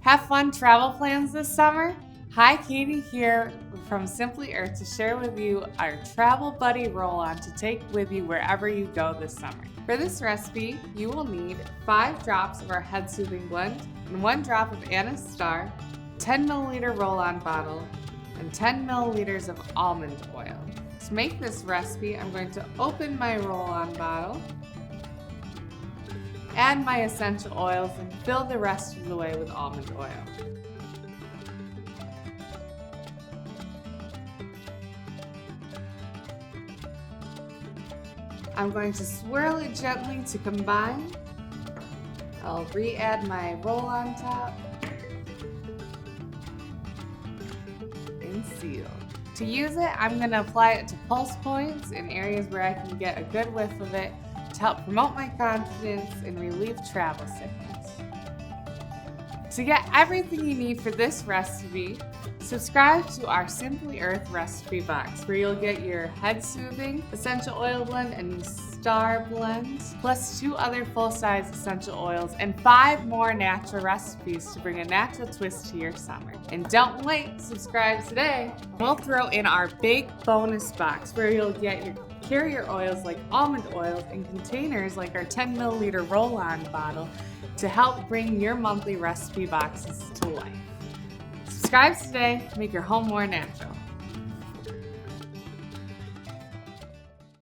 Have fun travel plans this summer? Hi, Katie here from Simply Earth to share with you our Travel Buddy roll-on to take with you wherever you go this summer. For this recipe, you will need 5 drops of our head soothing blend and 1 drop of Anise Star, 10 milliliter roll-on bottle, and 10 milliliters of almond oil. To make this recipe, I'm going to open my roll-on bottle, add my essential oils, and fill the rest of the way with almond oil. I'm going to swirl it gently to combine. I'll re-add my roll-on top and seal. To use it, I'm going to apply it to pulse points in areas where I can get a good whiff of it to help promote my confidence and relieve travel sickness. To get everything you need for this recipe, subscribe to our Simply Earth recipe box where you'll get your head soothing essential oil blend and star blend, plus 2 other full-size essential oils and 5 more natural recipes to bring a natural twist to your summer. And don't wait, subscribe today. We'll throw in our big bonus box where you'll get your carrier oils like almond oils and containers like our 10 milliliter roll-on bottle to help bring your monthly recipe boxes to life. Subscribe today, make your home more natural.